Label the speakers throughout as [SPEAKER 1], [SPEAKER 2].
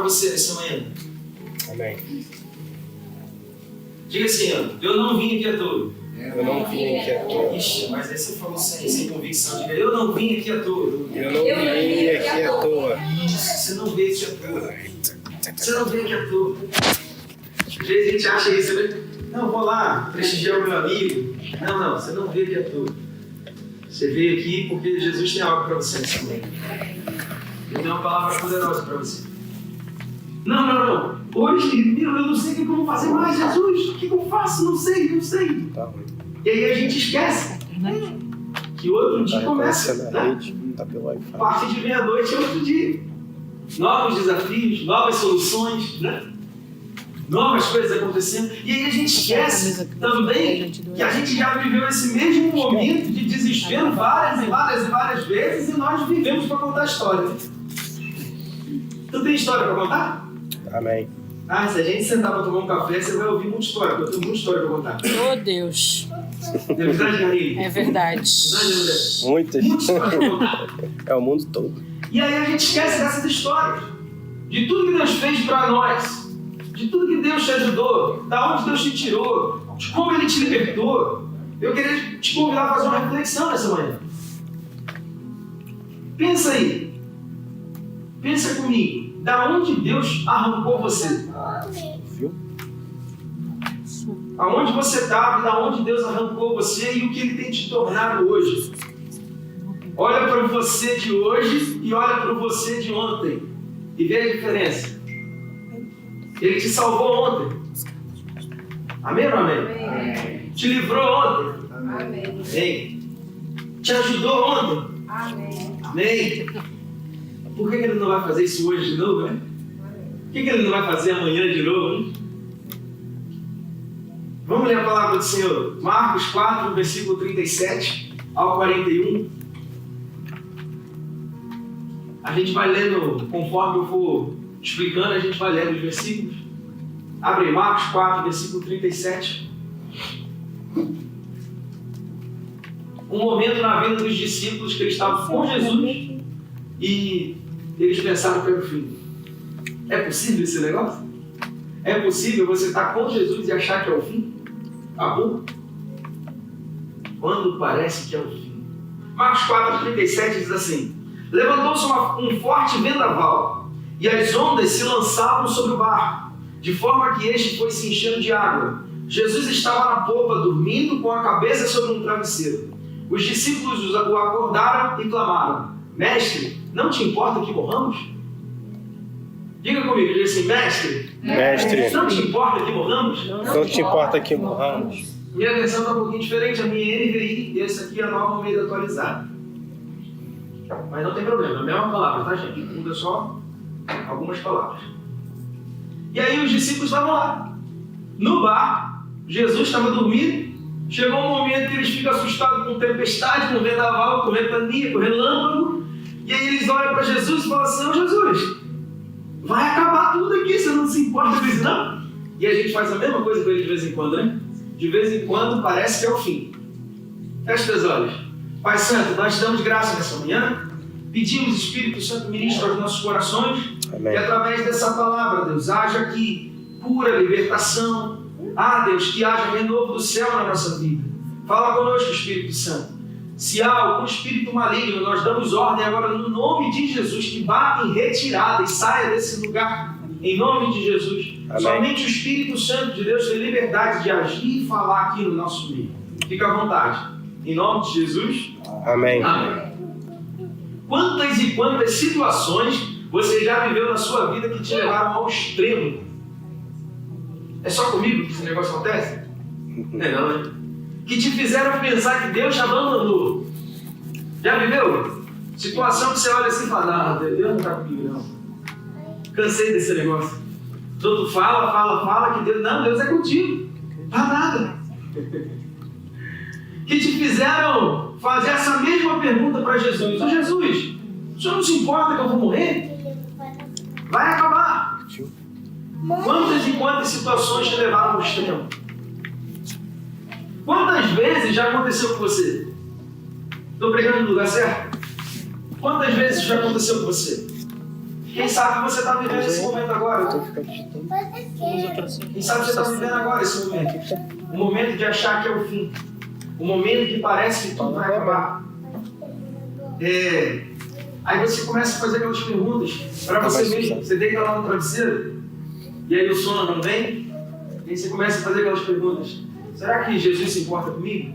[SPEAKER 1] você essa manhã.
[SPEAKER 2] Amém.
[SPEAKER 1] Diga assim, ó, eu não vim aqui à toa.
[SPEAKER 2] Eu não vim aqui à toa.
[SPEAKER 1] Ixi, mas aí você falou sem convicção. Diga, eu não vim aqui à toa.
[SPEAKER 2] Eu não vim aqui à toa.
[SPEAKER 1] Isso, você não veio aqui à toa. Você não veio aqui à toa. Às vezes a gente acha isso, né? Não, vou lá, prestigiar o meu amigo. Não, você não veio aqui à toa. Você veio aqui porque Jesus tem algo para você nessa manhã. Ele tem uma palavra poderosa para você. Não. Hoje, eu não sei o que eu vou fazer mais, Jesus. O que eu faço? Não sei.
[SPEAKER 2] Tá ruim.
[SPEAKER 1] E aí a gente esquece que outro dia começa, né?
[SPEAKER 2] Tá pelo Wi-Fi.
[SPEAKER 1] A partir de meia-noite é outro dia. Novos desafios, novas soluções, né? Novas coisas acontecendo. E aí a gente esquece também que a gente já viveu esse mesmo momento de desespero várias vezes e nós vivemos para contar a história. Tu tem história para contar?
[SPEAKER 2] Amém.
[SPEAKER 1] Se a gente sentar para tomar um café, você vai ouvir muita história, porque eu tenho muita história para contar.
[SPEAKER 3] Oh, Deus.
[SPEAKER 1] É verdade, Garinho?
[SPEAKER 3] É verdade.
[SPEAKER 2] Muitas.
[SPEAKER 1] Muita história para contar.
[SPEAKER 2] É o mundo todo.
[SPEAKER 1] E aí a gente esquece dessas histórias. De tudo que Deus fez para nós. De tudo que Deus te ajudou. Da onde Deus te tirou. De como Ele te libertou. Eu queria te convidar a fazer uma reflexão nessa manhã. Pensa aí. Pensa comigo. Da onde Deus arrancou você?
[SPEAKER 2] Viu?
[SPEAKER 1] Aonde você estava e da onde Deus arrancou você e o que Ele tem te tornado hoje. Olha para você de hoje e olha para você de ontem. E vê a diferença. Ele te salvou ontem. Amém ou não amém?
[SPEAKER 4] Amém.
[SPEAKER 1] Te livrou ontem.
[SPEAKER 4] Amém.
[SPEAKER 1] Amém. Te ajudou ontem.
[SPEAKER 4] Amém.
[SPEAKER 1] Amém. Por que Ele não vai fazer isso hoje de novo, né? Por que Ele não vai fazer amanhã de novo, né? Vamos ler a palavra do Senhor. Marcos 4, versículo 37 ao 41. A gente vai lendo, conforme eu for explicando, a gente vai lendo os versículos. Abre Marcos 4, versículo 37. Um momento na vida dos discípulos que eles estavam com Jesus e eles pensaram que era o fim. É possível esse negócio? É possível você estar com Jesus e achar que é o fim? Acabou? Quando parece que é o fim. Marcos 4, 37 diz assim: levantou-se um forte vendaval, e as ondas se lançavam sobre o barco, de forma que este foi se enchendo de água. Jesus estava na popa, dormindo com a cabeça sobre um travesseiro. Os discípulos o acordaram e clamaram: Mestre, não te importa que morramos? Diga comigo, diga assim: Mestre, não te importa que morramos?
[SPEAKER 2] Não te importa que morramos?
[SPEAKER 1] Minha versão está um pouquinho diferente, a minha NVI, e essa aqui é a nova Almeida atualizada. Mas não tem problema, é a mesma palavra, tá, gente? Muda só algumas palavras. E aí os discípulos estavam lá, no bar. Jesus estava dormindo. Chegou um momento que eles ficam assustados com tempestade, com vendaval, com ventania, com relâmpago. E aí eles olham para Jesus e falam assim: ô Jesus, vai acabar tudo aqui, você não se importa com isso não? E a gente faz a mesma coisa com ele de vez em quando, né? De vez em quando parece que é o fim. Feche os olhos. Pai Santo, nós te damos graça nessa manhã. Pedimos, Espírito Santo, ministra aos nossos corações.
[SPEAKER 2] Amém.
[SPEAKER 1] Que através dessa palavra, Deus, haja aqui cura, libertação. Deus, que haja renovo do céu na nossa vida. Fala conosco, Espírito Santo. Se há algum espírito maligno, nós damos ordem agora no nome de Jesus, que bata em retirada e saia desse lugar. Em nome de Jesus.
[SPEAKER 2] Amém.
[SPEAKER 1] Somente o Espírito Santo de Deus tem liberdade de agir e falar aqui no nosso meio. Fica à vontade. Em nome de Jesus.
[SPEAKER 2] Amém.
[SPEAKER 1] Amém. Quantas e quantas situações você já viveu na sua vida que te levaram ao extremo? É só comigo que esse negócio acontece? Não é não, né? Que te fizeram pensar que Deus já abandonou. Já viveu? Situação que você olha assim e fala: não, Deus não está comigo não. Cansei desse negócio. Todo fala que Deus... Não, Deus é contigo. Tá nada. Que te fizeram fazer essa mesma pergunta para Jesus: ô Jesus, o senhor não se importa que eu vou morrer? Vai acabar. Quantas e quantas situações te levaram ao extremo? Quantas vezes já aconteceu com você? Estou pregando no lugar certo? Quantas vezes já aconteceu com você? Quem sabe você está vivendo esse momento agora? Quem sabe você está vivendo agora esse momento? O momento de achar que é o fim. O momento que parece que tudo vai acabar. Aí você começa a fazer aquelas perguntas para você mesmo. Você deita lá no travesseiro e aí o sono não vem. E aí você começa a fazer aquelas perguntas. Será que Jesus se importa comigo?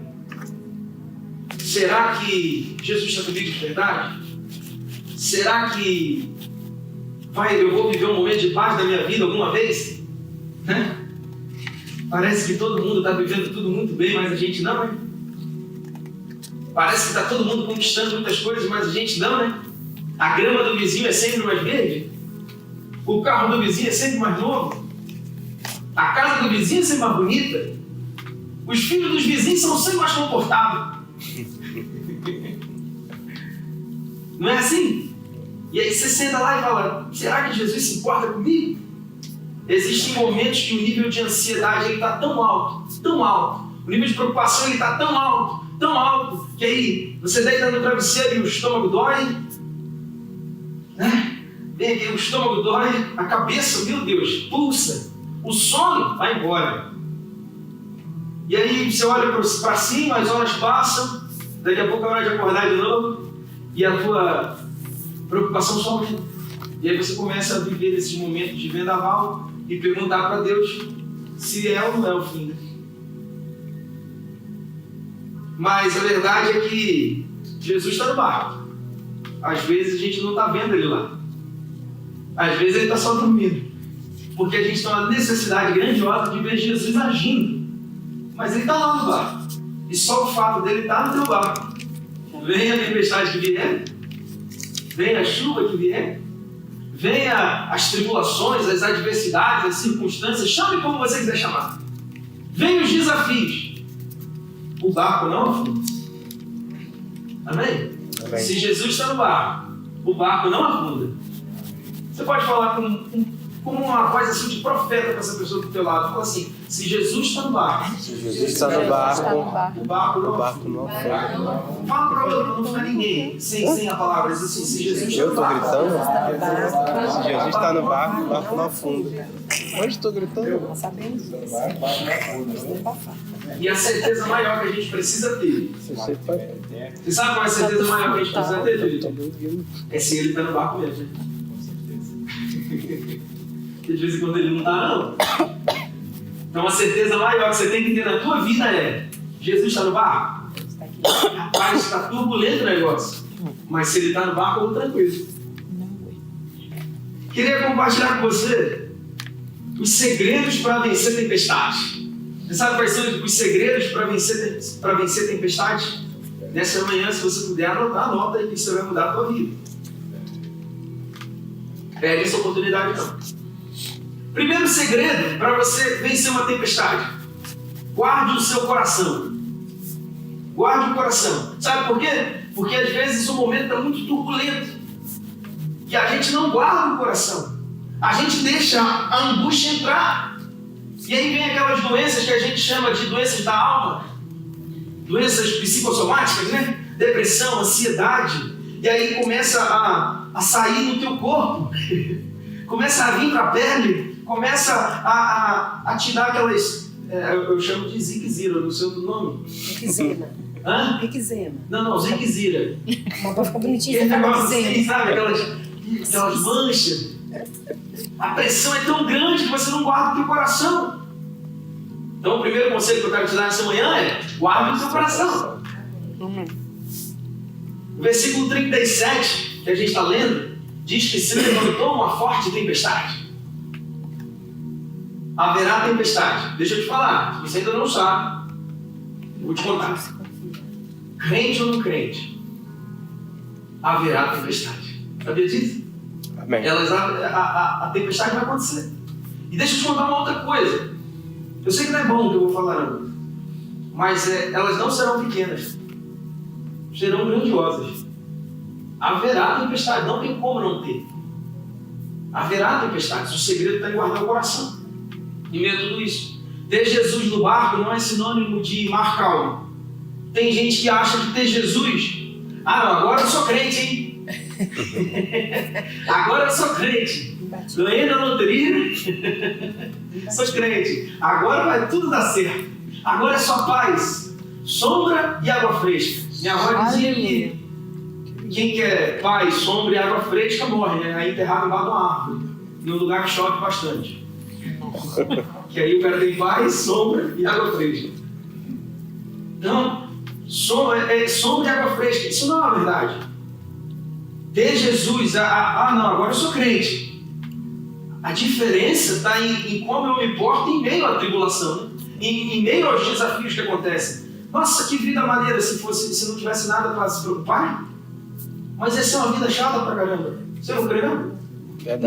[SPEAKER 1] Será que Jesus está comigo de verdade? Será que eu vou viver um momento de paz na minha vida alguma vez? Né? Parece que todo mundo está vivendo tudo muito bem, mas a gente não, né? Parece que está todo mundo conquistando muitas coisas, mas a gente não, né? A grama do vizinho é sempre mais verde. O carro do vizinho é sempre mais novo. A casa do vizinho é sempre mais bonita. Os filhos dos vizinhos são sempre mais comportados. Não é assim? E aí você senta lá e fala, será que Jesus se importa comigo? Existem momentos que o nível de ansiedade está tão alto, o nível de preocupação está tão alto, que aí você deita no travesseiro e o estômago dói, né? O estômago dói, a cabeça, meu Deus, pulsa, o sono vai embora. E aí você olha para cima, as horas passam, daqui a pouco é hora de acordar de novo, e a tua preocupação só aumenta. E aí você começa a viver esses momentos de vendaval e perguntar para Deus se é ou não é o fim. Mas a verdade é que Jesus está no barco. Às vezes a gente não está vendo ele lá. Às vezes ele está só dormindo. Porque a gente tem uma necessidade grandiosa de ver Jesus agindo. Mas ele está lá no barco. E só o fato dele estar no teu barco. Venha a tempestade que vier, venha a chuva que vier, venha as tribulações, as adversidades, as circunstâncias, chame como você quiser chamar. Venha os desafios. O barco não afunda. Amém? Amém? Se Jesus está no barco, o barco não afunda. Você pode falar como uma voz assim de profeta para essa pessoa do teu lado. Fala assim, se Jesus está no barco, o barco não afunda. Fala para outro, não fica ninguém sem a palavra. Diz assim, se Jesus está no barco.
[SPEAKER 2] Eu estou gritando? Se Jesus está no barco, o barco não afunda. Onde estou gritando?
[SPEAKER 3] Sabemos disso.
[SPEAKER 1] E a certeza maior que a gente precisa ter. Você sabe qual é a certeza maior que a gente precisa ter, Felipe? É se ele está no barco mesmo. Porque de vez em quando ele não está, não. Então a certeza maior que você tem que ter na tua vida é: Jesus está no barco? Rapaz, está turbulento o negócio. Mas se ele está no barco, eu vou tranquilo. Queria compartilhar com você os segredos para vencer tempestades. Você sabe quais são os segredos para vencer tempestades? Nessa manhã, se você puder anotar, anota aí que isso vai mudar a tua vida. Perde essa oportunidade não. Primeiro segredo para você vencer uma tempestade: guarde o seu coração. Guarde o coração. Sabe por quê? Porque às vezes o momento está muito turbulento e a gente não guarda o coração. A gente deixa a angústia entrar. E aí vem aquelas doenças que a gente chama de doenças da alma, doenças psicossomáticas, né? Depressão, ansiedade. E aí começa a sair do teu corpo, começa a vir para a pele, começa a te dar aquelas, eu chamo de ziquezira, não sei o nome.
[SPEAKER 3] Eczema.
[SPEAKER 1] Hã?
[SPEAKER 3] Eczema.
[SPEAKER 1] Não, ziquezira.
[SPEAKER 3] Mas pra ficar bonitinho,
[SPEAKER 1] Aquele
[SPEAKER 3] você fala
[SPEAKER 1] negócio assim,
[SPEAKER 3] eczema.
[SPEAKER 1] sabe? Aquelas manchas. A pressão é tão grande que você não guarda o teu coração. Então o primeiro conselho que eu quero te dar nessa manhã é: guarde o teu coração. O versículo 37 que a gente está lendo diz que se levantou uma forte tempestade. Haverá tempestade. Deixa eu te falar, se você ainda não sabe, vou te contar. Crente ou não crente, haverá tempestade. Sabia disso?
[SPEAKER 2] Amém.
[SPEAKER 1] A tempestade vai acontecer. E deixa eu te contar uma outra coisa. Eu sei que não é bom o que eu vou falar não, mas elas não serão pequenas, serão grandiosas. Haverá tempestade, não tem como não ter. Haverá tempestades. O segredo está em guardar o coração em meio a tudo isso. Ter Jesus no barco não é sinônimo de mar calmo. Tem gente que acha que ter Jesus, não, agora eu sou crente, hein? Agora eu sou crente. Ganhei na loteria. Sou crente. Agora vai tudo dar certo. Agora é só paz, sombra e água fresca. Minha avó dizia que quem quer paz, sombra e água fresca morre, né? Aí enterrado embaixo de uma árvore, num lugar que chove bastante. Que aí o cara tem paz, sombra e água fresca. Então, sombra e água fresca. Isso não é uma verdade. Ter Jesus, não, agora eu sou crente. A diferença está em como eu me porto em meio à tribulação, né? Em meio aos desafios que acontecem. Nossa, que vida maneira se não tivesse nada para se preocupar. Mas essa é uma vida chata pra caramba. Você não crê, não?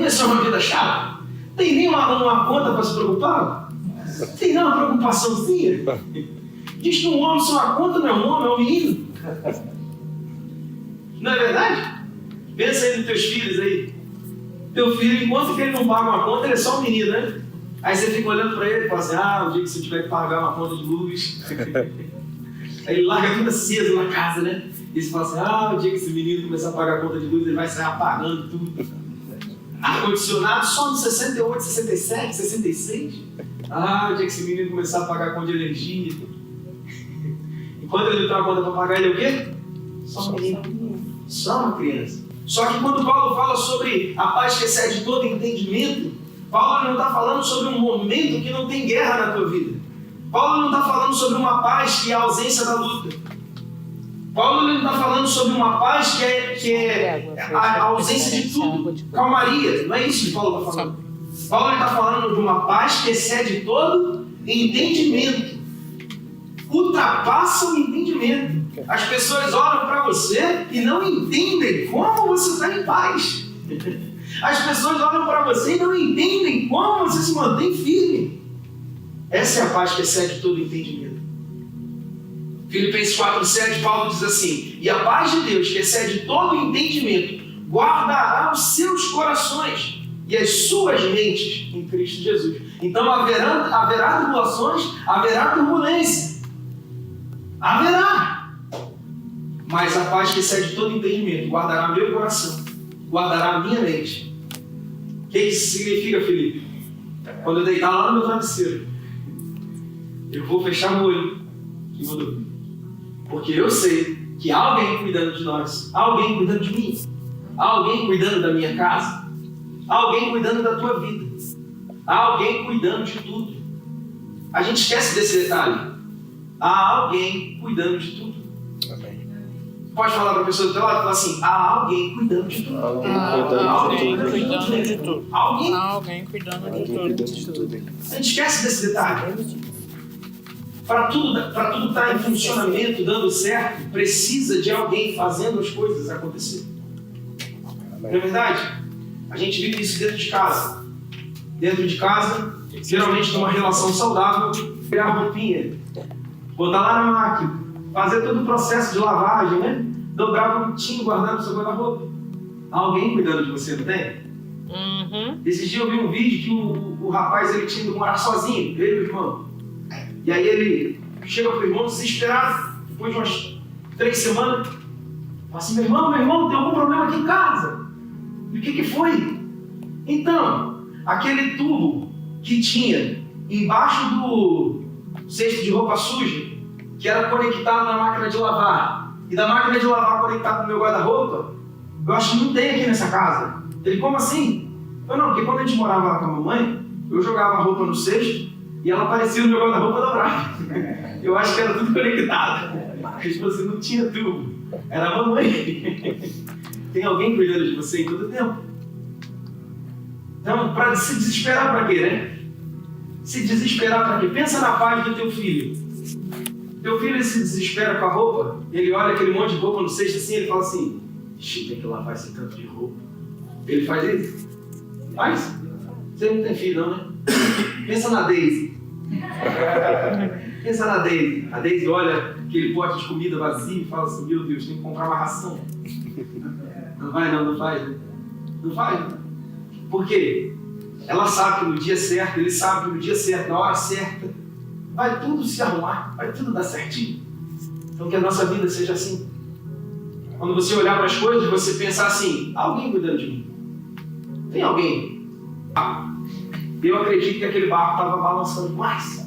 [SPEAKER 1] Essa é uma vida chata. Tem nem uma conta para se preocupar? Tem nem uma preocupaçãozinha? Diz que um homem sem uma conta não é um homem, é um menino. Não é verdade? Pensa aí nos teus filhos aí. Teu filho, enquanto que ele não paga uma conta, ele é só um menino, né? Aí você fica olhando para ele e fala assim, o dia que você tiver que pagar uma conta de luz. Aí ele larga tudo aceso na casa, né? E você fala assim, o dia que esse menino começar a pagar a conta de luz, ele vai sair apagando tudo. Ar-condicionado só no 68, 67, 66. O dia que esse menino começar a pagar a conta de energia. E quando ele não tem uma conta para pagar, ele é o quê? Só um menino. Só uma criança. Só que quando Paulo fala sobre a paz que excede todo entendimento, Paulo não está falando sobre um momento que não tem guerra na tua vida. Paulo não está falando sobre uma paz que é a ausência da luta. Paulo não está falando sobre uma paz que é a ausência de tudo. Calmaria, não é isso que Paulo está falando. Paulo está falando de uma paz que excede todo entendimento. Ultrapassa o entendimento. As pessoas olham para você e não entendem como você está em paz. As pessoas olham para você e não entendem como você se mantém firme. Essa é a paz que excede todo entendimento. Filipenses 4,7, Paulo diz assim: e a paz de Deus, que excede todo entendimento, guardará os seus corações e as suas mentes em Cristo Jesus. Então haverá tribulações, haverá turbulência. Haverá. Mas a paz que excede todo entendimento guardará meu coração, guardará a minha mente. O que isso significa, Felipe? Quando eu deitar lá no meu travesseiro, eu vou fechar o olho e vou dormir. Porque eu sei que há alguém cuidando de nós, há alguém cuidando de mim, há alguém cuidando da minha casa, há alguém cuidando da tua vida, há alguém cuidando de tudo. A gente esquece desse detalhe. Há alguém cuidando de tudo.
[SPEAKER 2] Amém.
[SPEAKER 1] Pode falar para a pessoa do teu lado e falar assim: há alguém cuidando de tudo.
[SPEAKER 2] Alguém cuidando de tudo.
[SPEAKER 4] Alguém cuidando de tudo.
[SPEAKER 1] A gente esquece desse detalhe. Para tudo estar em funcionamento, dando certo, precisa de alguém fazendo as coisas acontecer. Não é verdade? A gente vive isso dentro de casa. Dentro de casa, geralmente tem uma relação saudável, pegar a roupinha, botar lá na máquina, fazer todo o processo de lavagem, né? Dobrar bonitinho, guardar no seu guarda-roupa. Há alguém cuidando de você, não tem?
[SPEAKER 4] Uhum.
[SPEAKER 1] Esses dias eu vi um vídeo que o rapaz ele tinha que morar sozinho, ele e o irmão. E aí ele chega pro irmão desesperado, depois de umas 3 semanas, fala assim: meu irmão, tem algum problema aqui em casa. E o que foi? Então, aquele tubo que tinha embaixo do cesto de roupa suja, que era conectado na máquina de lavar, e da máquina de lavar conectado no meu guarda-roupa, eu acho que não tem aqui nessa casa. Ele: como assim? Eu: não, porque quando a gente morava lá com a mamãe, eu jogava a roupa no cesto e ela aparecia no meu guarda-roupa dobrado. Eu acho que era tudo conectado. Mas você não tinha tubo. Era a mamãe. Tem alguém cuidando de você em todo tempo. Então, para se desesperar para quê, né? Se desesperar para quê? Pensa na paz do teu filho. Teu filho ele se desespera com a roupa, ele olha aquele monte de roupa no cesto assim, ele fala assim: tem que lavar esse tanto de roupa. Ele faz isso? Faz? Você não tem filho, não, né? Pensa na Daisy. Pensa na Daisy. A Daisy olha aquele pote de comida vazio e fala assim: meu Deus, tem que comprar uma ração. Não vai, não faz. Não faz. Por quê? Ela sabe que no dia certo, ele sabe que no dia certo, na hora certa, vai tudo se arrumar, vai tudo dar certinho. Então que a nossa vida seja assim. Quando você olhar para as coisas, você pensar assim, alguém cuidando de mim. Tem alguém? Eu acredito que aquele barco estava balançando mais.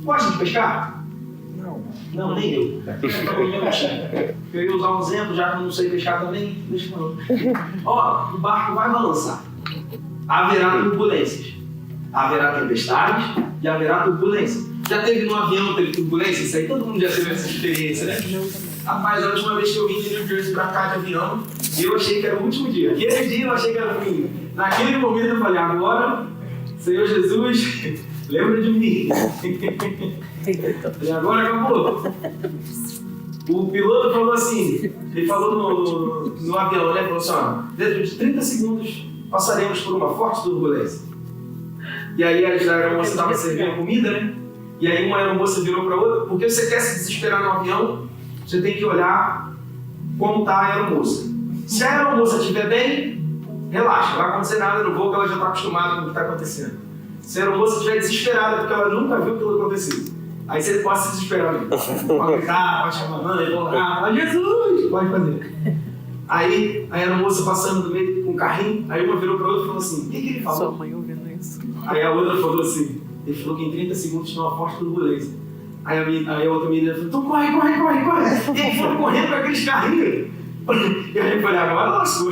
[SPEAKER 1] Gosta de pescar? Não, nem eu. Eu ia usar um exemplo, já que eu não sei pescar também, deixa eu falar. O barco vai balançar. Haverá turbulências. Haverá tempestades e haverá turbulência. Já teve no avião, teve turbulência? Isso aí todo mundo já teve essa experiência, né? Rapaz, a última vez que eu vim de New Jersey pra cá de avião, eu achei que era o último dia. Aquele dia eu achei que era o fim. Naquele momento eu falei, agora, Senhor Jesus, lembra de mim. E agora acabou. O piloto falou assim, ele falou no avião, né? Falou assim, ó, dentro de 30 segundos passaremos por uma forte turbulência. E aí a aeromoça estava servindo comida, né? E aí uma aeromoça virou para outra, porque você quer se desesperar no avião, você tem que olhar como está a aeromoça. Se a aeromoça estiver bem, relaxa, não vai acontecer nada no voo, que ela já está acostumada com o que está acontecendo. Se a aeromoça estiver desesperada, porque ela nunca viu aquilo acontecer, aí você pode se desesperar mesmo. Pode gritar, pode chamar a mãe, falar, Jesus, pode fazer. Aí a aeromoça passando no meio com o carrinho, aí uma virou para outra e falou assim, o que ele falou?
[SPEAKER 4] Sua mãe ouvindo isso.
[SPEAKER 1] Aí a outra falou assim, ele falou que em 30 segundos tinha uma forte turbulência. Aí a outra menina falou, então corre. E aí foram correndo com aqueles carrinhos. E aí eu falei, agora lascou.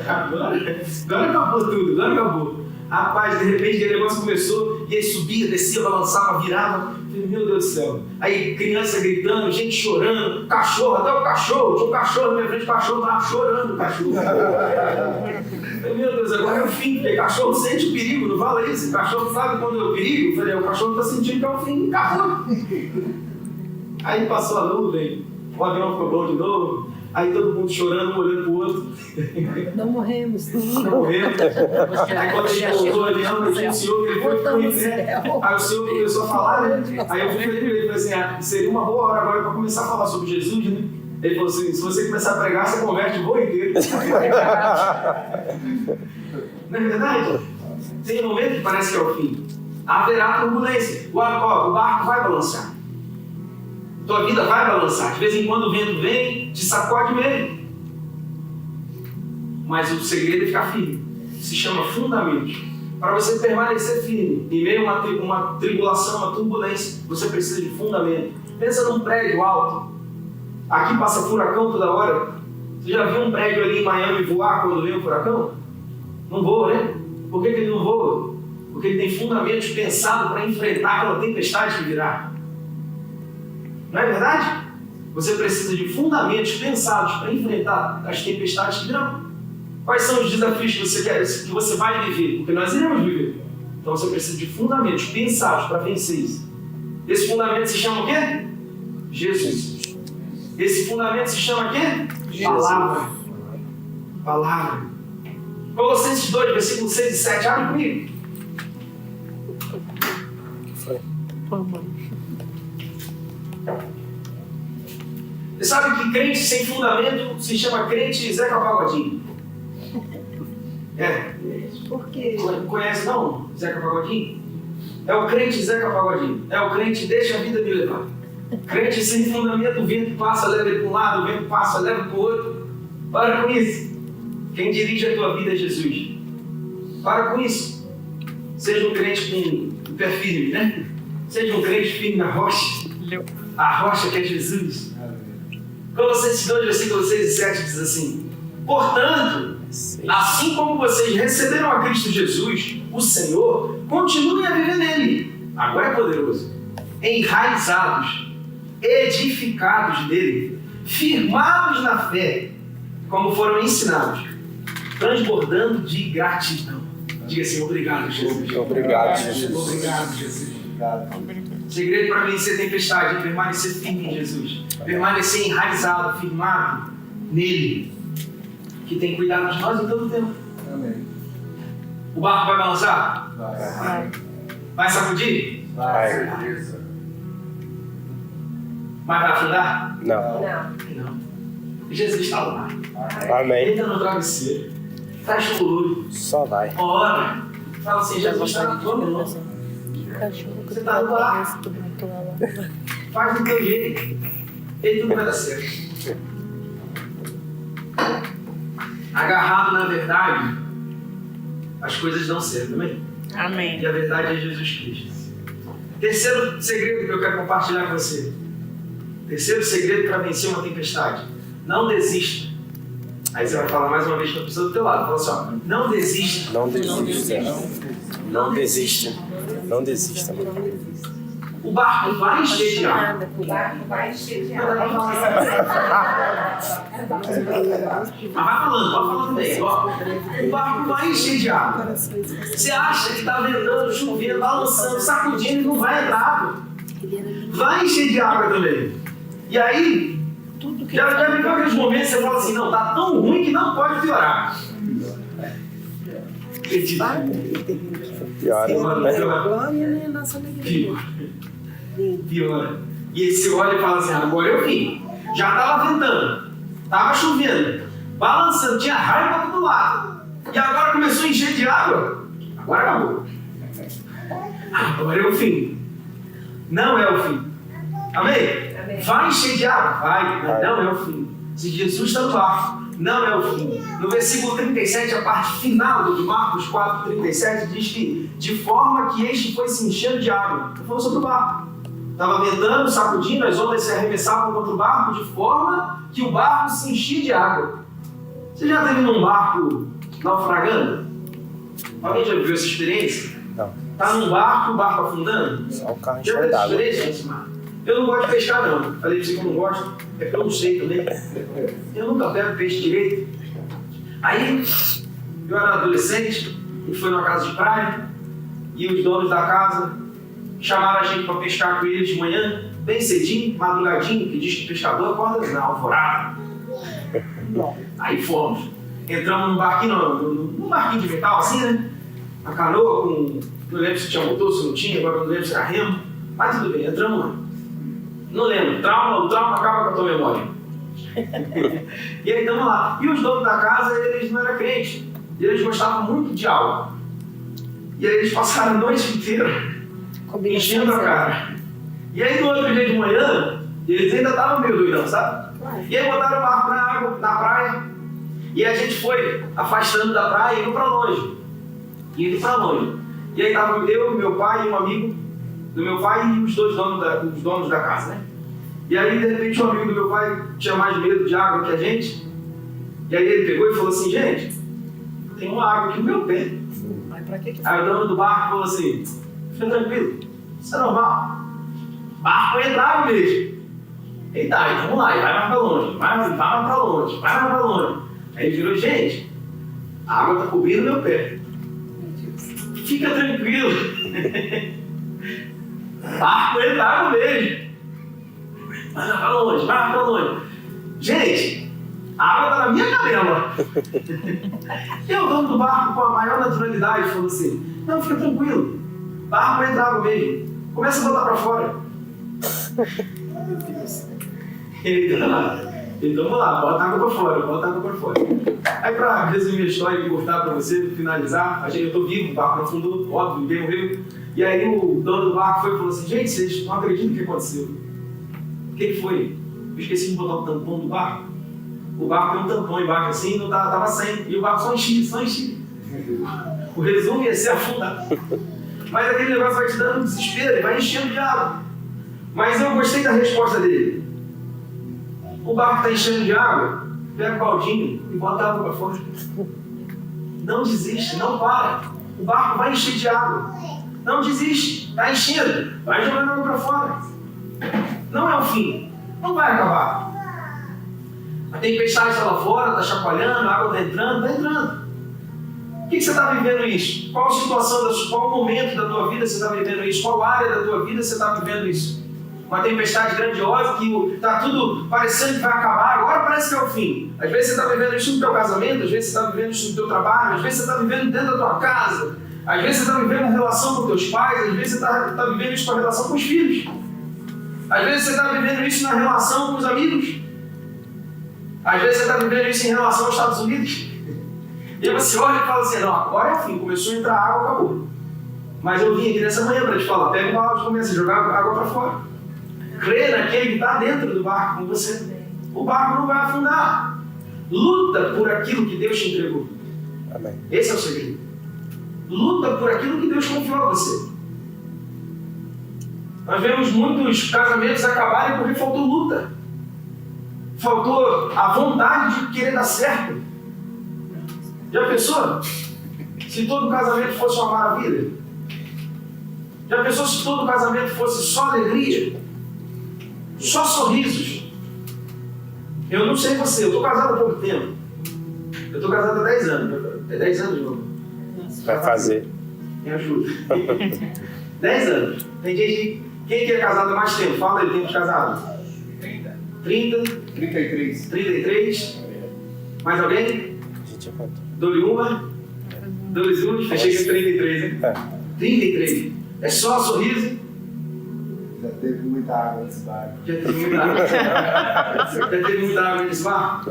[SPEAKER 1] Agora acabou tudo, agora acabou. Rapaz, de repente aquele negócio começou, e aí subia, descia, balançava, virava. Eu falei, meu Deus do céu. Aí criança gritando, gente chorando, cachorro, até o cachorro, tinha um cachorro na minha frente, o cachorro estava chorando, o cachorro. Eu falei, meu Deus, agora é o fim, porque cachorro sente o perigo, não fala isso? O cachorro sabe quando é o perigo? Eu falei, o cachorro está sentindo que é o fim, acabou. Aí passou a nuvem, o avião ficou bom de novo. Aí todo mundo chorando, um olhando pro outro.
[SPEAKER 3] Não morremos.
[SPEAKER 1] Não morremos. Aí quando ele voltou o avião, tinha um senhor que ele foi pro pé. Aí o senhor começou a falar, né? Aí eu fui pra ele e falei assim, seria uma boa hora agora para começar a falar sobre Jesus, né? Ele falou assim, se você começar a pregar, você converte o voo inteiro. Não é verdade? Tem um momento que parece que é o fim. Haverá turbulência. O barco vai balançar. Tua vida vai balançar. De vez em quando o vento vem, te sacode mesmo. Mas o segredo é ficar firme. Se chama fundamento. Para você permanecer firme, em meio a uma tribulação, uma turbulência, você precisa de fundamento. Pensa num prédio alto. Aqui passa furacão toda hora. Você já viu um prédio ali em Miami voar quando vem um furacão? Não voa, né? Por que ele não voa? Porque ele tem fundamentos pensados para enfrentar aquela tempestade que virá. Não é verdade? Você precisa de fundamentos pensados para enfrentar as tempestades que virão. Quais são os desafios que você vai viver? Porque nós iremos viver. Então você precisa de fundamentos pensados para vencer isso. Esse fundamento se chama o quê? Jesus. Esse fundamento se chama o quê? Palavra. Palavra. Colossenses 2, versículo 6 e 7. Abre comigo.
[SPEAKER 2] Foi.
[SPEAKER 1] Você sabe que crente sem fundamento se chama crente Zeca Pagodinho. É.
[SPEAKER 3] Por quê?
[SPEAKER 1] Conhece não, Zeca Pagodinho? É o crente Zeca Pagodinho. É o crente deixa a vida me levar. Crente sem fundamento, o vento passa, leva ele para um lado, o vento passa, leva para o outro. Para com isso. Quem dirige a tua vida é Jesus. Para com isso. Seja um crente com o pé firme, né? Seja um crente firme na rocha. A rocha que é Jesus. Colossenses 2, versículos 6 e 7 diz assim: portanto, assim como vocês receberam a Cristo Jesus, o Senhor, continuem a viver nele. Agora é poderoso. Enraizados, edificados nele, firmados na fé, como foram ensinados, transbordando de gratidão. Diga assim: obrigado, Jesus.
[SPEAKER 2] Obrigado, Jesus.
[SPEAKER 1] Obrigado, Jesus. Segredo para vencer tempestade é permanecer firme em Jesus. Permanecer enraizado, firmado nele, que tem cuidado de nós em todo o tempo.
[SPEAKER 5] Amém.
[SPEAKER 1] O barco vai balançar?
[SPEAKER 5] Vai.
[SPEAKER 1] Vai sacudir?
[SPEAKER 5] Vai.
[SPEAKER 1] Mas vai afundar?
[SPEAKER 2] Não.
[SPEAKER 1] Não. Jesus está lá.
[SPEAKER 2] Amém.
[SPEAKER 1] Ele está no travesseiro. Fecha o olho.
[SPEAKER 2] Só vai.
[SPEAKER 1] Ora. Fala assim: Jesus está na tua mão. Você está no ar. Faz do teu jeito. E tudo vai dar certo. agarrado na verdade, as coisas dão certo, amém?
[SPEAKER 4] Amém.
[SPEAKER 1] E a verdade é Jesus Cristo. Terceiro segredo que eu quero compartilhar com você. Terceiro segredo para vencer uma tempestade. Não desista. Aí você vai falar mais uma vez para a pessoa do teu lado. Fala assim, ó, não desista.
[SPEAKER 2] Não desista. Não desista. Não desista, mano.
[SPEAKER 1] O barco vai encher de água.
[SPEAKER 3] O barco vai encher de água.
[SPEAKER 1] Mas vai falando bem. Ó, o barco vai encher de água. Você acha que está ventando, chovendo, balançando, sacudindo e não vai entrar água. Vai encher de água também. E aí, já viveu aqueles momentos que você fala assim, não, tá tão ruim que não pode piorar. Acredita?
[SPEAKER 2] Pior.
[SPEAKER 1] Pior. E aí você olha e fala assim, agora eu vim. Já estava ventando, estava chovendo, balançando, tinha raio para todo lado. E agora começou a encher de água. Agora acabou. Agora é o fim. Não é o fim. Amém? Vai encher de água? Vai, mas não é o fim. Se Jesus está no barco, não é o fim. No versículo 37, a parte final de Marcos 4:37, diz que de forma que este foi se enchendo de água. Estou falando sobre o barco. Estava ventando, sacudindo, as ondas se arremessavam contra o barco de forma que o barco se enchia de água. Você já esteve num barco naufragando? Alguém já viveu essa experiência?
[SPEAKER 2] Não.
[SPEAKER 1] Está num barco, o barco afundando?
[SPEAKER 2] Só o carro
[SPEAKER 1] Já
[SPEAKER 2] enchendo
[SPEAKER 1] teve essa
[SPEAKER 2] d'água.
[SPEAKER 1] experiência, Mar? Eu não gosto de pescar, não. Falei pra você que eu não gosto, é porque eu não sei também. Eu nunca pego peixe direito. Aí, eu era adolescente, e fui numa casa de praia, e os donos da casa chamaram a gente para pescar com eles de manhã, bem cedinho, madrugadinho, que diz que pescador acorda na alvorada. Aí fomos. Entramos num barquinho, num barquinho de metal assim, né? A canoa com... Não lembro se tinha motor, se não tinha, agora não lembro se era remo. Mas tudo bem, entramos lá. Não lembro, o trauma acaba com a tua memória. E aí estamos lá. E os donos da casa, eles não eram crentes. Eles gostavam muito de água. E aí eles passaram a noite inteira enchendo a cara. E aí no outro dia de manhã, eles ainda estavam meio doidão, sabe? E aí botaram o barco na água, na praia. E a gente foi afastando da praia e indo pra longe. E aí tava eu, meu pai e um amigo do meu pai e os donos da casa, né? E aí, de repente, um amigo do meu pai tinha mais medo de água que a gente. E aí ele pegou e falou assim, gente, tem uma água aqui no meu pé. Aí o dono do barco falou assim, fica tranquilo, isso é normal. Barco entra água mesmo. Eita, então vamos lá, vai mais pra longe, vai mais pra longe. Aí ele virou, gente, a água está cobrindo meu pé. Fica tranquilo. Barco entra água mesmo. Vai pra longe. Gente, a água está na minha canela. E o dono do barco, com a maior naturalidade, falou assim, não, fica tranquilo. Barco entra água mesmo. Começa a botar pra fora. Meu Deus. Então vamos lá, bota água pra fora. Aí pra resumir a história e cortar pra você, finalizar, eu tô vivo, o barco não afundou, óbvio, ninguém morreu. E aí o dono do barco foi e falou assim, gente, vocês não acreditam no que aconteceu. O que foi? Eu esqueci de botar o tampão do barco. O barco tem um tampão embaixo assim, não tava sem, e o barco só enchia. O resumo ia ser afundar. Mas aquele negócio vai te dando um desespero, vai enchendo de água. Mas eu gostei da resposta dele. O barco está enchendo de água, pega o baldinho e bota a água para fora. Não desiste, não para. O barco vai encher de água. Não desiste, está enchendo, vai jogando água para fora. Não é o fim, não vai acabar. A tempestade está lá fora, está chacoalhando, a água está entrando. O que você está vivendo isso? Qual situação, qual momento da tua vida você está vivendo isso? Qual área da tua vida você está vivendo isso? Uma tempestade grandiosa que está tudo parecendo que vai acabar, agora parece que é o fim. Às vezes você está vivendo isso no teu casamento, às vezes você está vivendo isso no teu trabalho, às vezes você está vivendo dentro da tua casa, às vezes você está vivendo a relação com teus pais, às vezes você está vivendo isso com a relação com os filhos. Às vezes você está vivendo isso na relação com os amigos. Às vezes você está vivendo isso em relação aos Estados Unidos. E aí você olha e fala assim, não, agora é o fim, começou a entrar água, acabou. Mas eu vim aqui nessa manhã para te falar, pega o balde e começa a jogar água para fora. Crê naquele que está dentro do barco com você. O barco não vai afundar. Luta por aquilo que Deus te entregou.
[SPEAKER 2] Amém.
[SPEAKER 1] Esse é o segredo. Luta por aquilo que Deus confiou a você. Nós vemos muitos casamentos acabarem porque faltou luta. Faltou a vontade de querer dar certo. Já pensou? Se todo casamento fosse uma maravilha? Já pensou se todo casamento fosse só alegria? Só sorrisos? Eu não sei você, eu estou casado há pouco tempo. Eu estou casado há 10 anos. É 10 anos, João?
[SPEAKER 2] Vai fazer.
[SPEAKER 1] Me ajuda. 10 anos. Tem gente. Quem que é casado há mais tempo? Fala aí, tempo de casado. 30?
[SPEAKER 5] 33.
[SPEAKER 1] 33? Mais alguém?
[SPEAKER 2] A gente já conta.
[SPEAKER 1] Dou-lhe uma? Dou-lhe uma? Fechei com 33, hein?
[SPEAKER 2] É.
[SPEAKER 1] 33. É só sorriso?
[SPEAKER 5] Já teve muita água nesse barco.
[SPEAKER 1] Já teve muita água. Já teve muita água nesse bar?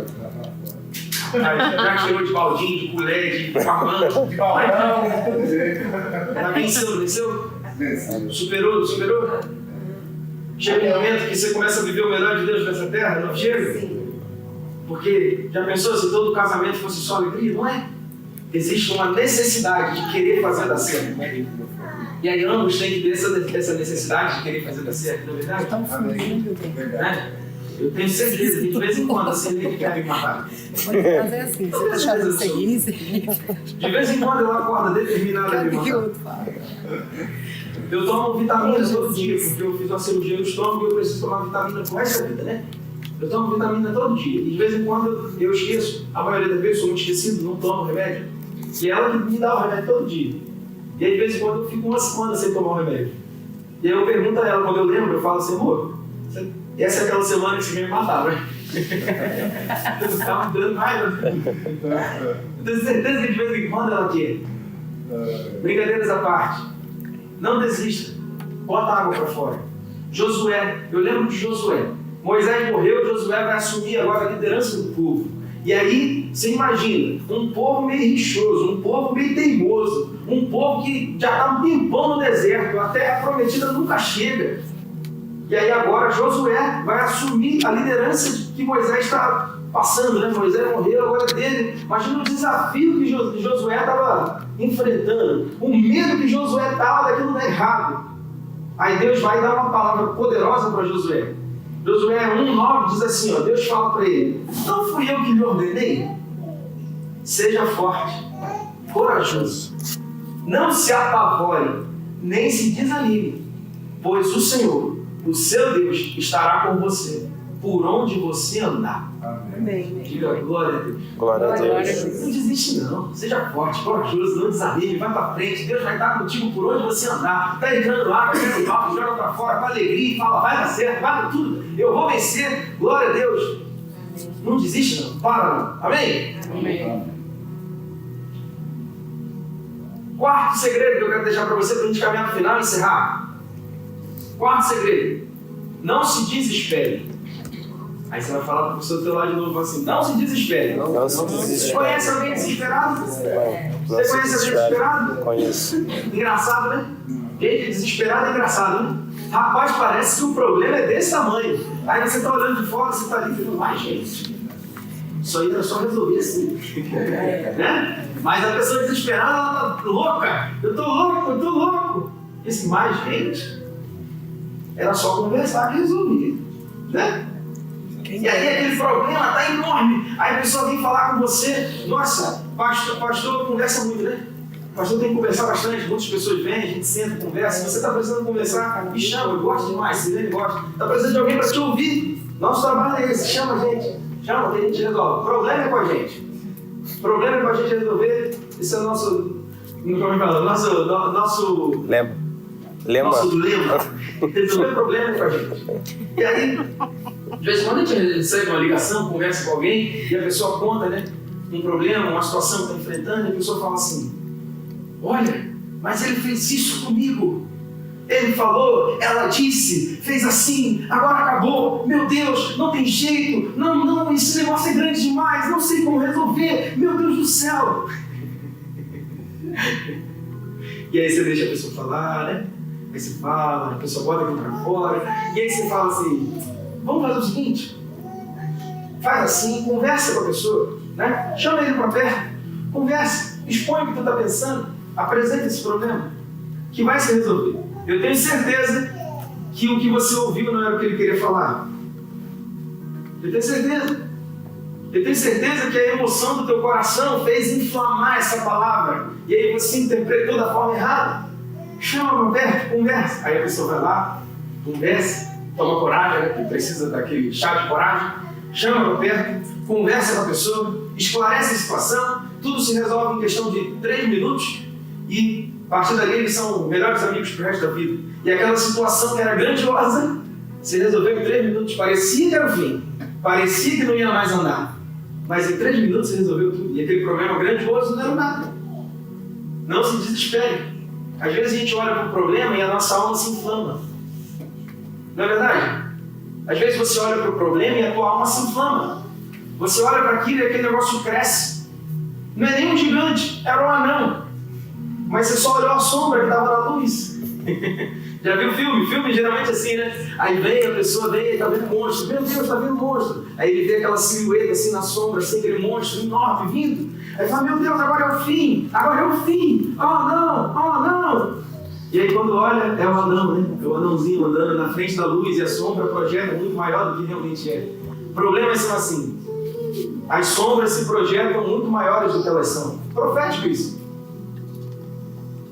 [SPEAKER 1] Já chegou de baldinho, de colher, de farmão, de balão. Tá venceu, venceu? Superou? Chega um momento que você começa a viver o melhor de Deus nessa terra, não chega? Porque já pensou se todo casamento fosse só alegria? Não é? Existe uma necessidade de querer fazer dar certo. E aí ambos têm que ter essa necessidade de querer fazer dar certo, não é verdade? Né? Eu tenho certeza que de vez em quando assim ele quer me matar.
[SPEAKER 3] Pode fazer assim, você tá achando seguir.
[SPEAKER 1] De vez em quando eu acordo determinado a me matar. Eu tomo vitaminas todo dia, porque eu fiz uma cirurgia no estômago e eu preciso tomar vitamina pro resto da vida, né? Eu tomo vitamina todo dia. E de vez em quando eu esqueço. A maioria das vezes eu sou muito esquecido, não tomo remédio. E ela que me dá o remédio todo dia. E aí de vez em quando eu fico uma semana sem tomar o remédio. E aí eu pergunto a ela, quando eu lembro, eu falo assim, amor, essa é aquela semana que você veio me matar, né? Você está me dando raiva. Eu tenho certeza que de vez em quando ela quer. Brincadeiras à parte. Não desista. Bota a água para fora. Josué, eu lembro de Josué. Moisés morreu, Josué vai assumir agora a liderança do povo. E aí, você imagina, um povo meio rixoso, um povo meio teimoso, um povo que já está um tempão no deserto, a terra prometida nunca chega. E aí agora Josué vai assumir a liderança que Moisés está passando, né? Moisés morreu, agora é dele. Imagina o desafio que Josué estava enfrentando, o medo que Josué estava daquilo dar errado. Aí Deus vai dar uma palavra poderosa para Josué. Josué 1,9 diz assim, ó, Deus fala para ele, não fui eu que lhe ordenei? Seja forte, corajoso, não se apavore, nem se desanime, pois o Senhor, o seu Deus, estará com você, por onde você andar.
[SPEAKER 3] Amém.
[SPEAKER 1] Diga glória a Deus.
[SPEAKER 2] Glória a Deus.
[SPEAKER 1] Não desiste não, seja forte, corajoso, não desanime, vai para frente, Deus vai estar contigo por onde você andar. Está entrando água, entrando papo, joga para fora com alegria e fala, vai dar certo, vai dar tudo, eu vou vencer, glória a Deus. Não desiste não, para não, amém?
[SPEAKER 3] Amém.
[SPEAKER 1] Quarto segredo que eu quero deixar para você para a gente caminhar no final e encerrar. Quarto segredo, não se desespere. Aí você vai falar para o pessoa do teu lado de novo assim, não se desespere.
[SPEAKER 2] Não se desespere.
[SPEAKER 1] Conhece alguém desesperado? Você conhece alguém desesperado?
[SPEAKER 2] Conheço.
[SPEAKER 1] Engraçado, né? Gente desesperado é engraçado, né? Rapaz, parece que o problema é desse tamanho. Aí você está olhando de fora, você está ali e fala, ai gente, isso aí era só resolver assim. Né? Mas a pessoa desesperada, ela está louca. Eu estou louco. Esse mais gente, era só conversar que resolvia. Né? E aí aquele problema está enorme. Aí a pessoa vem falar com você, nossa, pastor conversa muito, né? Pastor tem que conversar bastante, muitas pessoas vêm, a gente senta, conversa. Se você está precisando conversar, me chama, eu gosto demais, Silene gosta. Está precisando de alguém para te ouvir. Nosso trabalho é esse, chama a gente. Chama, que a gente resolve. O problema é com a gente. O problema é com a gente resolver. Esse é o nosso. Como é que fala? Nosso
[SPEAKER 2] Lema.
[SPEAKER 1] Nosso lema. Resolver problema é com a gente. E aí, de vez em quando a gente recebe uma ligação, conversa com alguém, e a pessoa conta, né? Um problema, uma situação que está enfrentando, e a pessoa fala assim, olha, mas ele fez isso comigo. Ele falou, ela disse, fez assim, agora acabou. Meu Deus, não tem jeito. Não, esse negócio é grande demais, não sei como resolver. Meu Deus do céu. E aí você deixa a pessoa falar, né? Aí você fala, a pessoa bota aquilo pra fora. E aí você fala assim, vamos fazer o seguinte. faz assim, conversa com a pessoa, né? Chama ele para perto, conversa, expõe o que tu está pensando, apresenta esse problema, que vai se resolver. Eu tenho certeza que o que você ouviu não era o que ele queria falar. Eu tenho certeza. Eu tenho certeza que a emoção do teu coração fez inflamar essa palavra. E aí você interpretou da forma errada. Chama para perto, conversa. Aí a pessoa vai lá, conversa, toma coragem, né? Que precisa daquele chá de coragem. Chama para perto, conversa com a pessoa, esclarece a situação. Tudo se resolve em questão de 3 minutos. E a partir dali eles são melhores amigos pro resto da vida. E aquela situação que era grandiosa se resolveu em 3 minutos. Parecia que era o fim. Parecia que não ia mais andar. Mas em 3 minutos se resolveu tudo. E aquele problema grandioso não era nada. Não se desespere. Às vezes a gente olha para o problema e a nossa alma se inflama. Não é verdade? Às vezes você olha para o problema e a tua alma se inflama. Você olha para aquilo e aquele negócio cresce. Não é nem um gigante, era um anão. Mas você só olhou a sombra que estava na luz. Já viu filme? Filme geralmente assim, né? Aí vem a pessoa, vem, tá vendo monstro. Meu Deus, tá vendo monstro. Aí ele vê aquela silhueta assim na sombra, assim, aquele monstro enorme vindo. Aí fala, meu Deus, agora é o fim. Agora é o fim. Oh não, oh não. E aí quando olha, é o anão, né? É o anãozinho andando na frente da luz e a sombra projeta muito maior do que realmente é. Problemas são assim. As sombras se projetam muito maiores do que elas são. Profético isso.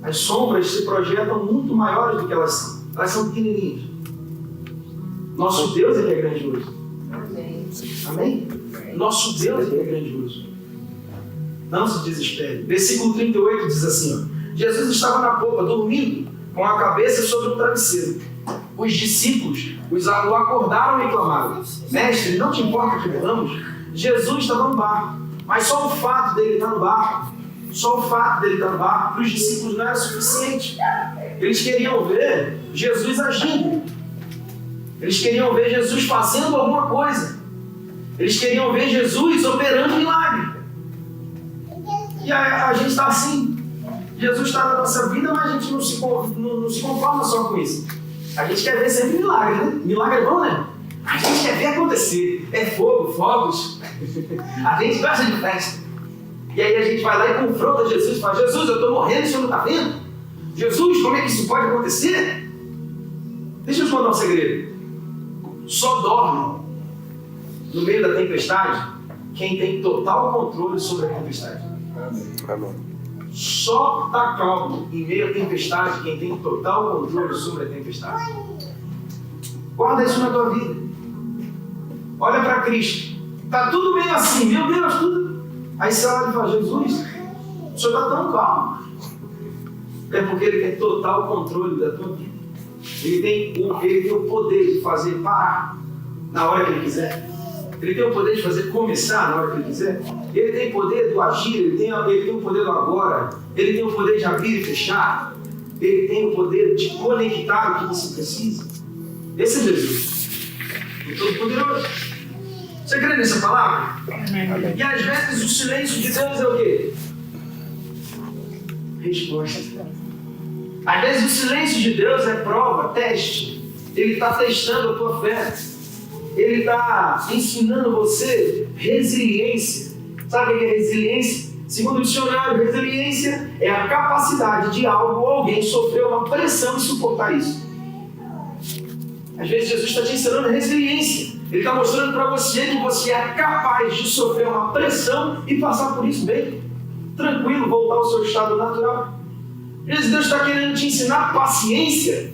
[SPEAKER 1] As sombras se projetam muito maiores do que elas são. Elas são pequenininhas. Nosso Deus é que é grandioso.
[SPEAKER 3] Amém.
[SPEAKER 1] Amém? Nosso Deus é que é grandioso. Não se desespere. Versículo 38 diz assim, ó, Jesus estava na popa, dormindo, com a cabeça sobre um travesseiro. Os discípulos o acordaram e clamaram, mestre, não te importa que morramos? Jesus estava no barco, mas só o fato dele estar no barco, para os discípulos não era suficiente. Eles queriam ver Jesus agindo. Eles queriam ver Jesus fazendo alguma coisa. Eles queriam ver Jesus operando milagre. E a gente está assim. Jesus está na nossa vida, mas a gente não se conforma só com isso. A gente quer ver sempre milagre, né? Milagre é bom, né? A gente quer ver acontecer. É fogo, fogos. A gente gosta de festa. E aí a gente vai lá e confronta Jesus e fala, Jesus, eu estou morrendo e o senhor não está vendo? Jesus, como é que isso pode acontecer? Deixa eu te contar um segredo. Só dorme no meio da tempestade quem tem total controle sobre a tempestade.
[SPEAKER 2] Amém.
[SPEAKER 1] Só está calmo em meio à tempestade quem tem total controle sobre a tempestade. Guarda isso na tua vida. Olha para Cristo. Está tudo meio assim, meu Deus, tudo. Aí você olha e fala, Jesus, o senhor está tão calmo. É porque ele tem total controle da tua vida. Ele tem o poder de fazer parar na hora que ele quiser. Ele tem o poder de fazer começar na hora que ele quiser. Ele tem o poder do agir, ele tem o poder do agora. Ele tem o poder de abrir e fechar. Ele tem o poder de conectar o que você precisa. Esse é Jesus, o Todo-Poderoso. Você crê nessa palavra?
[SPEAKER 4] Amém.
[SPEAKER 1] E às vezes o silêncio de Deus é o quê? Resposta. Às vezes o silêncio de Deus é prova, teste. Ele está testando a tua fé. Ele está ensinando você resiliência. Sabe o que é resiliência? Segundo o dicionário, resiliência é a capacidade de algo ou alguém sofrer uma pressão e suportar isso. Às vezes Jesus está te ensinando resiliência. Ele está mostrando para você que você é capaz de sofrer uma pressão e passar por isso bem, tranquilo, voltar ao seu estado natural. Às vezes Deus está querendo te ensinar paciência.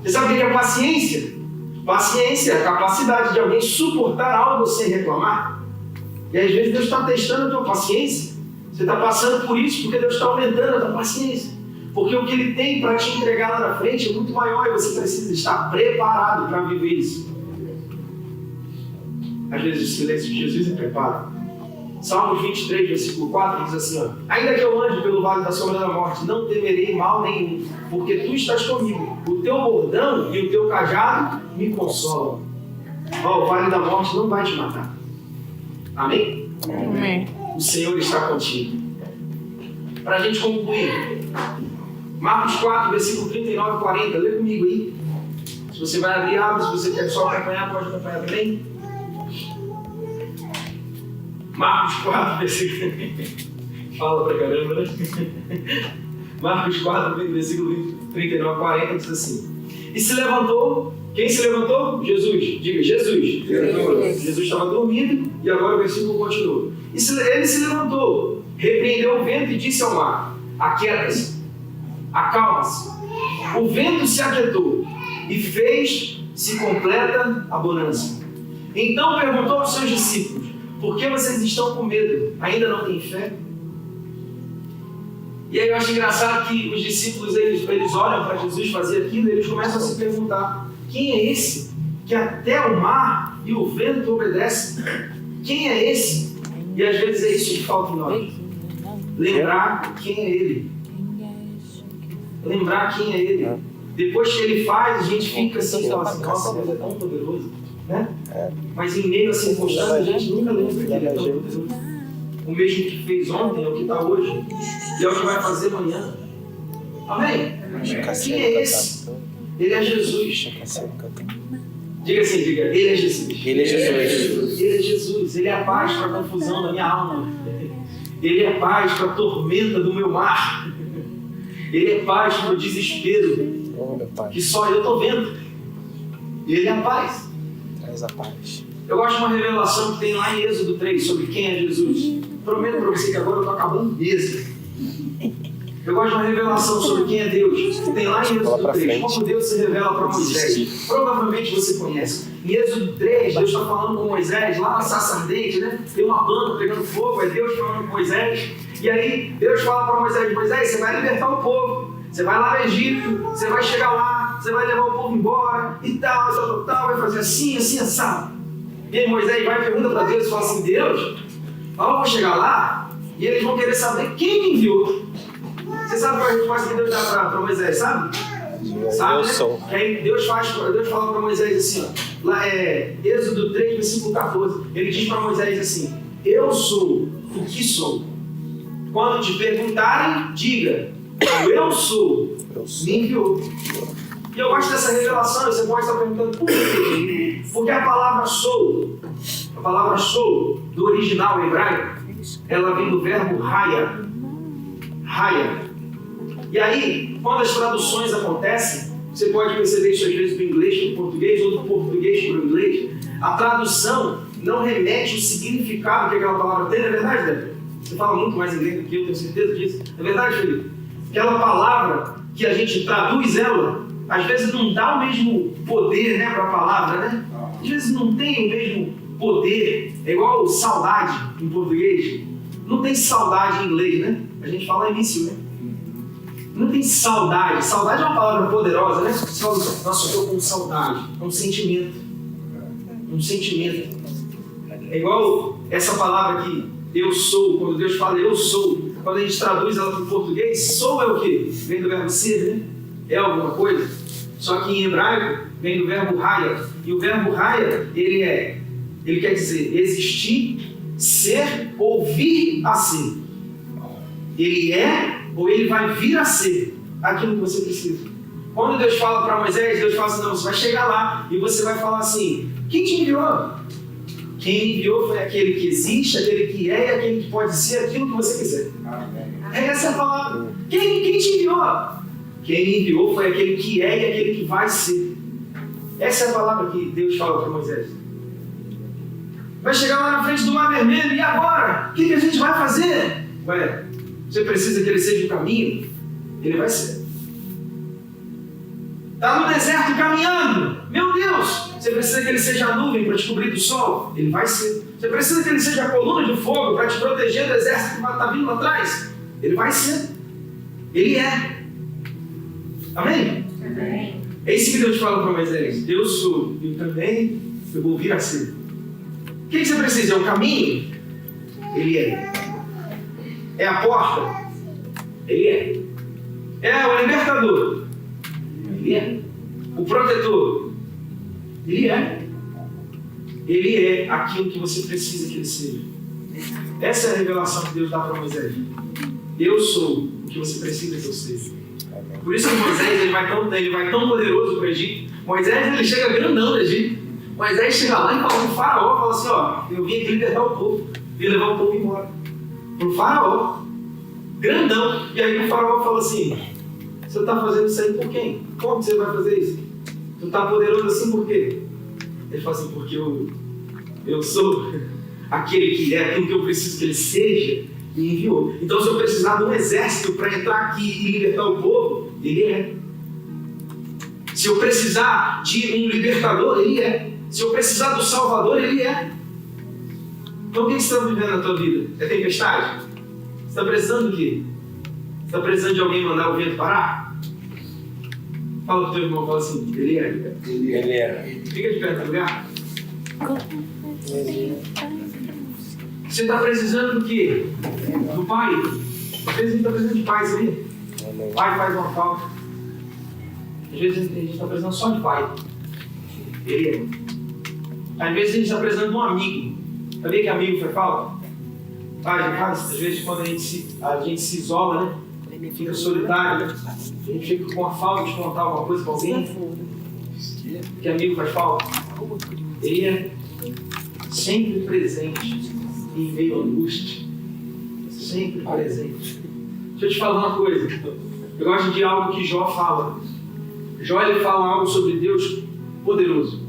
[SPEAKER 1] Você sabe o que é paciência? Paciência é a capacidade de alguém suportar algo sem reclamar. E às vezes Deus está testando a tua paciência. Você está passando por isso porque Deus está aumentando a tua paciência. Porque o que Ele tem para te entregar lá na frente é muito maior e você precisa estar preparado para viver isso. Às vezes o silêncio de Jesus é preparo. Salmos 23, versículo 4 diz assim, ó, ainda que eu ande pelo vale da sombra da morte, não temerei mal nenhum, porque tu estás comigo. O teu bordão e o teu cajado me consolam. Ó, o vale da morte não vai te matar. Amém?
[SPEAKER 4] Amém.
[SPEAKER 1] O Senhor está contigo. Para a gente concluir, Marcos 4, versículo 39 e 40, lê comigo aí. Se você vai abrir, abre. Se você quer só acompanhar, pode acompanhar também. Marcos 4, versículo... Fala pra caramba, né? Marcos 4, versículo 39 a 40, diz assim: e se levantou, quem se levantou? Jesus. Diga, Jesus. Jesus estava dormindo e agora o versículo continua. Ele se levantou, repreendeu o vento e disse ao mar: aquieta-se, acalma-se. O vento se aquietou e fez-se completa a bonança. Então perguntou aos seus discípulos: por que vocês estão com medo? Ainda não têm fé? E aí eu acho engraçado que os discípulos, eles olham para Jesus fazer aquilo e eles começam a se perguntar: quem é esse que até o mar e o vento obedecem? Quem é esse? E às vezes é isso que falta em nós. Lembrar quem é Ele. Lembrar quem é Ele. Depois que Ele faz, a gente fica assim, nossa, Ele é tão poderoso, né? Mas em meio a circunstâncias, a gente nunca lembra que Ele é tão poderoso. O mesmo que fez ontem é o que está hoje e é o que vai fazer amanhã. Amém? Quem é esse? Ele é Jesus. Diga assim, diga, Ele é Jesus.
[SPEAKER 2] Ele é Jesus.
[SPEAKER 1] Ele é Jesus. Ele é a paz para a confusão da minha alma. Ele é a paz para a tormenta do meu mar. Ele é paz para o desespero que só eu estou vendo. Ele é a paz.
[SPEAKER 2] Traz a paz.
[SPEAKER 1] Eu gosto de uma revelação que tem lá em Êxodo 3 sobre quem é Jesus. Prometo para você que agora eu estou acabando mesmo. Eu gosto de uma revelação sobre quem é Deus, que tem lá em Êxodo 3. Como Deus se revela para Moisés. Provavelmente você conhece. Em Êxodo 3, Deus está falando com Moisés lá na sarça ardente, né? Tem uma planta pegando fogo, é Deus falando com Moisés. E aí Deus fala para Moisés: Moisés, você vai libertar o povo. Você vai lá no Egito, você vai chegar lá, você vai levar o povo embora e tal, vai fazer assim, assim, assado. E aí Moisés vai e pergunta para Deus e fala assim: Deus, eu vou chegar lá e eles vão querer saber quem me enviou. Você sabe qual é a resposta que Deus dá para Moisés, sabe? Sabe,
[SPEAKER 2] eu sou.
[SPEAKER 1] Que aí Deus fala para Moisés assim, ó, lá Êxodo 3, versículo 14. Ele diz para Moisés assim: eu sou o que sou. Quando te perguntarem, diga: eu sou, me enviou. E eu gosto dessa revelação. Você pode estar perguntando por quê? Porque a palavra sou, do original hebraico, ela vem do verbo raya. Raya. E aí, quando as traduções acontecem, você pode perceber isso às vezes do inglês para o português ou do português para o inglês. A tradução não remete o significado que aquela palavra tem, não é verdade, Débora? Você fala muito mais inglês do que eu, tenho certeza disso. É verdade, Felipe? Aquela palavra que a gente traduz ela, às vezes não dá o mesmo poder, né, para a palavra, né? Às vezes não tem o mesmo poder. É igual saudade em português. Não tem saudade em inglês, né? A gente fala início, né? Não tem saudade. Saudade é uma palavra poderosa, né? Nossa, eu estou com saudade. É um sentimento. Um sentimento. É igual essa palavra aqui, eu sou. Quando Deus fala eu sou, quando a gente traduz ela para o português, sou é o quê? Vem do verbo ser, né? É alguma coisa. Só que em hebraico vem do verbo raya. E o verbo raya, ele quer dizer existir, ser ou vir a ser. Ele é ou ele vai vir a ser aquilo que você precisa. Quando Deus fala para Moisés, Deus fala assim: não, você vai chegar lá e você vai falar assim: quem te enviou? Quem me enviou foi aquele que existe, aquele que é e aquele que pode ser aquilo que você quiser. Essa é a palavra. Quem te enviou? Quem me enviou foi aquele que é e aquele que vai ser. Essa é a palavra que Deus fala para Moisés. Vai chegar lá na frente do Mar Vermelho, e agora? O que a gente vai fazer? Ué, você precisa que ele seja o caminho? Ele vai ser. Está no deserto caminhando. Meu Deus! Você precisa que ele seja a nuvem para te cobrir do sol? Ele vai ser. Você precisa que ele seja a coluna de fogo para te proteger do exército que está vindo lá atrás? Ele vai ser. Ele é. Amém? Amém. É isso que Deus fala para Moisés. Eu sou, e também eu vou vir a ser. O que você precisa? É o caminho? Ele é. É a porta? Ele é. É o libertador? Ele é. O protetor? Ele é. Ele é aquilo que você precisa que ele seja. Essa é a revelação que Deus dá para Moisés. Eu sou o que você precisa que eu seja. Por isso que Moisés ele vai tão poderoso para o Egito. Moisés ele chega grandão no Egito. Moisés chega lá e fala com o faraó, fala assim: ó, eu vim aqui libertar o povo. e levar o povo embora. Para o faraó, grandão. E aí o faraó fala assim, você está fazendo isso aí por quem? Como que você vai fazer isso? Tu está poderoso assim por quê? Ele fala assim, porque eu sou aquele que é aquilo que eu preciso que ele seja, me enviou. Então se eu precisar de um exército para entrar aqui e libertar o povo, ele é. Se eu precisar de um libertador, ele é. Se eu precisar do salvador, ele é. Então o que você está vivendo na tua vida? É tempestade? Você está precisando do quê? Você está precisando de alguém mandar o vento parar? Fala pro teu irmão, fala assim, ele é.
[SPEAKER 2] Ele é.
[SPEAKER 1] Fica de pé no teu lugar. Você está precisando do quê? Do pai? Às vezes a gente está precisando de pai, sabia? Pai faz uma falta. Às vezes a gente está precisando só de pai. Ele é. Às vezes a gente está precisando de um amigo. Sabia que amigo faz falta? Às vezes quando a gente se isola, né? Fica solitário, né? A gente fica com a falta de contar alguma coisa para alguém. Que amigo faz falta? Ele é sempre presente em meio à angústia. Sempre presente. Deixa eu te falar uma coisa. Eu gosto de algo que Jó fala. Jó ele fala algo sobre Deus poderoso.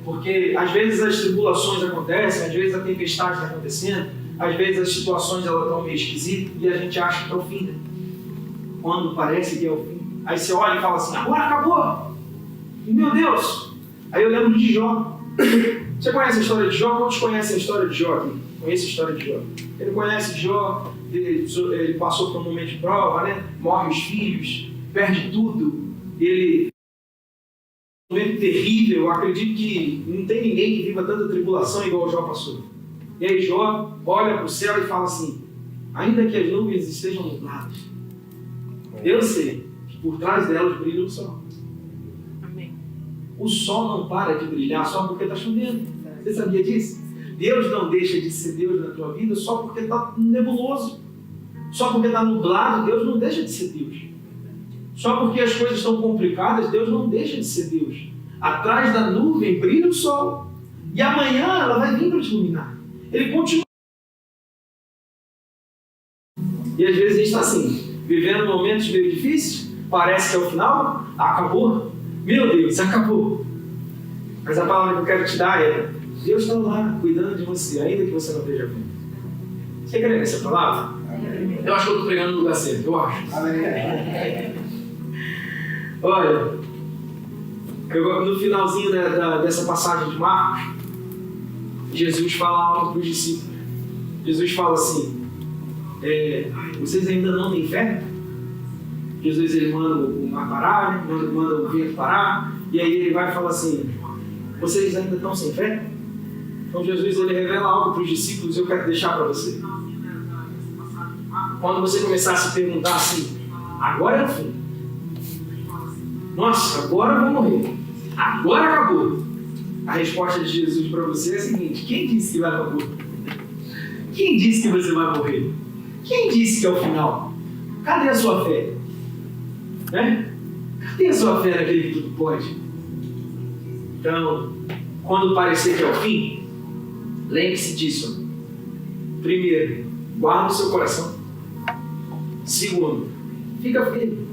[SPEAKER 1] Porque às vezes as tribulações acontecem, às vezes a tempestade está acontecendo, às vezes as situações elas estão meio esquisitas e a gente acha que é o fim. Né? Quando parece que é o fim. Aí você olha e fala assim, agora acabou! Meu Deus! Aí eu lembro de Jó. Você conhece a história de Jó? Quantos conhecem a história de Jó aqui? Conhece a história de Jó? Ele conhece Jó, ele passou por um momento de prova, né? Morre os filhos, perde tudo. Ele um momento terrível, eu acredito que não tem ninguém que viva tanta tribulação igual Jó passou. E aí Jó olha para o céu e fala assim, ainda que as nuvens estejam nubladas, eu sei que por trás delas brilha o sol.
[SPEAKER 4] Amém.
[SPEAKER 1] O sol não para de brilhar só porque está chovendo. Você sabia disso? Deus não deixa de ser Deus na tua vida só porque está nebuloso. Só porque está nublado, Deus não deixa de ser Deus. Só porque as coisas estão complicadas, Deus não deixa de ser Deus. Atrás da nuvem brilha o sol. E amanhã ela vai vir para te iluminar. Ele continua. E às vezes a gente está assim, vivendo momentos meio difíceis, parece que é o final, acabou. Meu Deus, acabou. Mas a palavra que eu quero te dar é, Deus está lá, cuidando de você, ainda que você não esteja vendo. Você crê nessa palavra? Amém. Eu acho que eu estou pregando no lugar certo, eu acho. Amém. Olha, no finalzinho dessa passagem de Marcos, Jesus fala algo para os discípulos. Jesus fala assim, vocês ainda não têm fé? Jesus ele manda o mar parar, manda o vento parar, e aí ele vai falar assim, vocês ainda estão sem fé? Então Jesus ele revela algo para os discípulos e eu quero deixar para você. Quando você começar a se perguntar assim, agora é o fim. Nossa, agora eu vou morrer. Agora acabou. A resposta de Jesus para você é a seguinte, quem disse que vai acabar? Quem disse que você vai morrer? Quem disse que é o final? Cadê a sua fé? Né? Cadê a sua fé naquele que tudo pode? Então, quando parecer que é o fim, lembre-se disso. Primeiro, guarda o seu coração. Segundo, fica firme.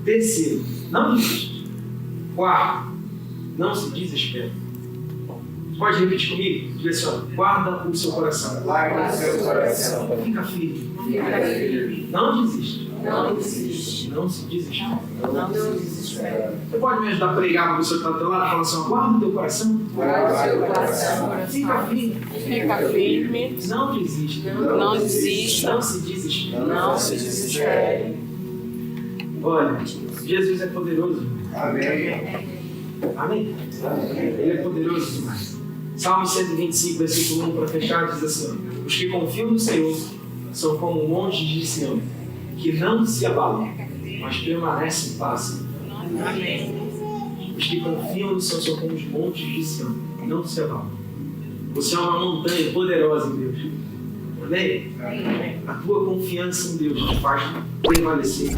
[SPEAKER 1] Terceiro, não desista. Quarto, não se desespere. Pode repetir comigo? Diga assim, ó, guarda o seu coração.
[SPEAKER 5] Guarda o seu coração.
[SPEAKER 1] Fica firme.
[SPEAKER 5] Fica firme.
[SPEAKER 1] Não desista.
[SPEAKER 5] Não desiste.
[SPEAKER 1] Não se desespere.
[SPEAKER 5] Não se desespere.
[SPEAKER 1] Você pode me ajudar a pregar para a pessoa que está do teu lado? Fala assim, ó, guarda o teu coração.
[SPEAKER 5] Guarda o seu coração.
[SPEAKER 1] Fica firme.
[SPEAKER 4] Fica firme.
[SPEAKER 1] Não desista.
[SPEAKER 4] Não desista.
[SPEAKER 1] Não se desespere.
[SPEAKER 5] Não se desespere.
[SPEAKER 1] Olha, Jesus é poderoso.
[SPEAKER 5] Amém.
[SPEAKER 1] Amém? Ele é poderoso demais. Salmo 125, versículo 1, para fechar, diz assim, ó, os que confiam no Senhor são como montes de Sião, que não se abalam, mas permanecem para sempre.
[SPEAKER 4] Amém.
[SPEAKER 1] Os que confiam no Senhor são como os montes de Sião, que não se abalam. Você é uma montanha poderosa em Deus. Amém? A tua confiança em Deus te faz prevalecer.